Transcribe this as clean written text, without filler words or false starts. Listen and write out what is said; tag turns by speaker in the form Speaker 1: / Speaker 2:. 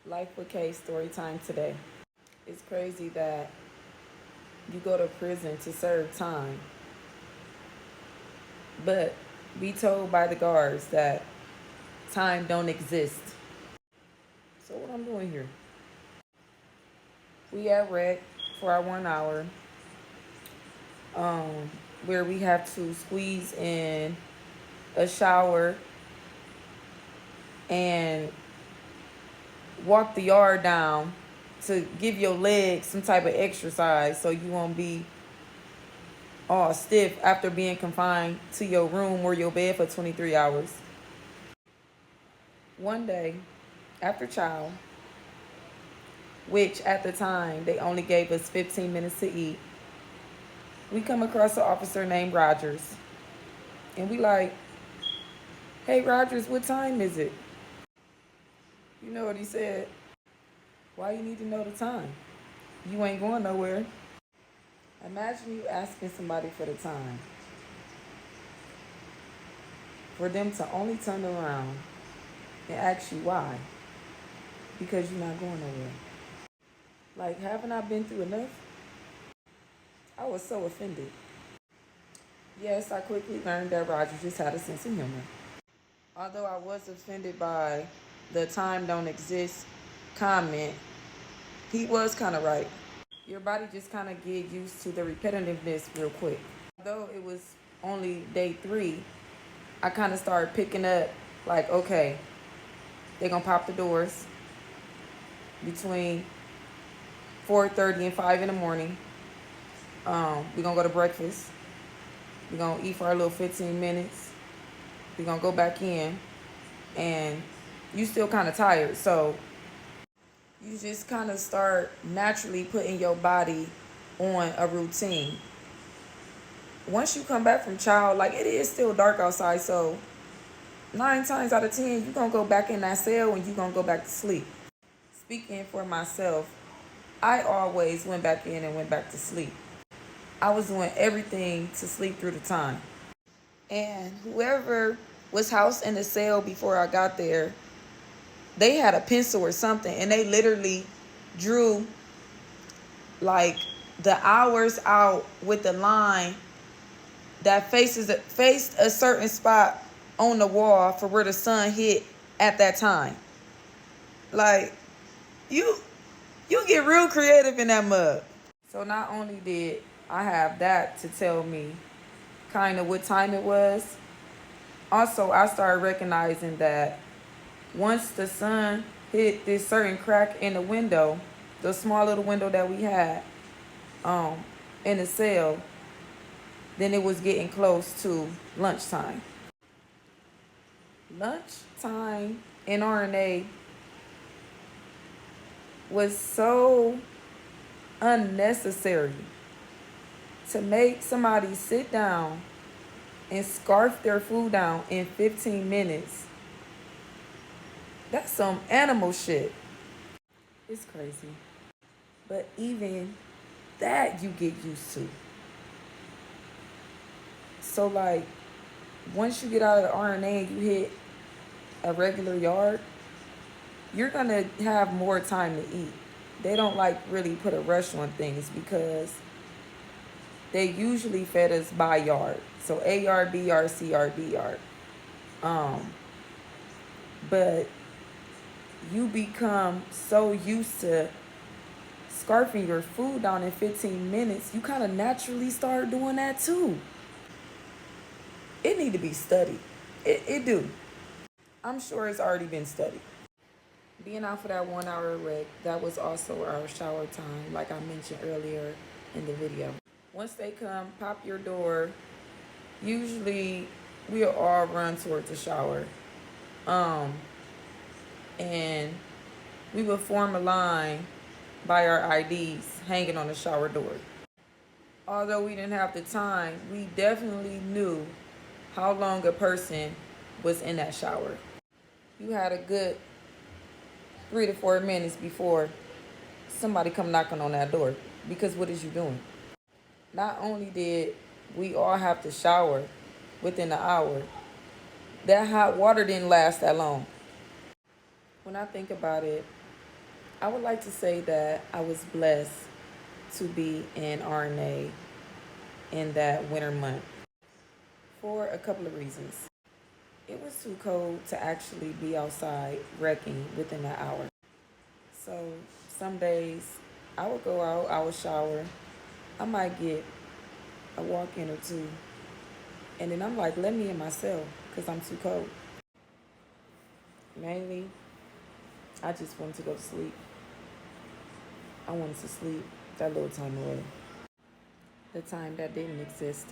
Speaker 1: Life with K story time today. It's crazy that you go to prison to serve time, but be told by the guards that time don't exist. So what I'm doing here? We at rec for our 1 hour, um, where we have to squeeze in a shower and walk the yard down to give your legs some type of exercise so you won't be all stiff after being confined to your room or your bed for 23 hours. One day, after chow, which at the time they only gave us 15 minutes to eat, we come across an officer named Rogers. And we like, hey Rogers, what time is it? You know what he said? Why you need to know the time? You ain't going nowhere. Imagine you asking somebody for the time, for them to only turn around and ask you why. Because you're not going nowhere. Like, haven't I been through enough? I was so offended. Yes, I quickly learned that Roger just had a sense of humor. Although I was offended by the time don't exist comment, he was kind of right. Your body just kind of get used to the repetitiveness real quick. Although it was only day 3, I kind of started picking up like, okay, they're going to pop the doors between 4:30 and 5 in the morning. We're going to go to breakfast. We're going to eat for our little 15 minutes. We're going to go back in. And you still kind of tired. So you just kind of start naturally putting your body on a routine. Once you come back from child, like it is still dark outside. So 9 times out of 10, you're going to go back in that cell and you're going to go back to sleep. Speaking for myself, I always went back in and went back to sleep. I was doing everything to sleep through the time. And whoever was housed in the cell before I got there, they had a pencil or something, and they literally drew like the hours out with the line that faced a certain spot on the wall for where the sun hit at that time. Like, you get real creative in that mug. So not only did I have that to tell me kind of what time it was, also I started recognizing that once the sun hit this certain crack in the window, the small little window that we had in the cell, then it was getting close to lunchtime. Lunchtime in RNA was so unnecessary. To make somebody sit down and scarf their food down in 15 minutes, that's some animal shit. It's crazy. But even that you get used to. So like, once you get out of the RNA and you hit a regular yard, you're gonna have more time to eat. They don't like really put a rush on things because they usually fed us by yard. So A yard, B yard, C yard, D yard. But you become so used to scarfing your food down in 15 minutes, you kind of naturally start doing that too. It need to be studied. It do. I'm sure it's already been studied. Being out for that 1 hour rec, that was also our shower time, like I mentioned earlier in the video. Once they come, pop your door. Usually we'll all run towards the shower. And we would form a line by our IDs hanging on the shower door. Although we didn't have the time, we definitely knew how long a person was in that shower. You had a good 3 to 4 minutes before somebody come knocking on that door. Because what is you doing? Not only did we all have to shower within an hour, that hot water didn't last that long. When I think about it, I would like to say that I was blessed to be in RNA in that winter month for a couple of reasons. It was too cold to actually be outside wrecking within an hour. So some days I would go out, I would shower, I might get a walk in or two, and then I'm like, let me in my cell because I'm too cold. Mainly, I just wanted to go to sleep. I wanted to sleep that little time away, the time that didn't exist.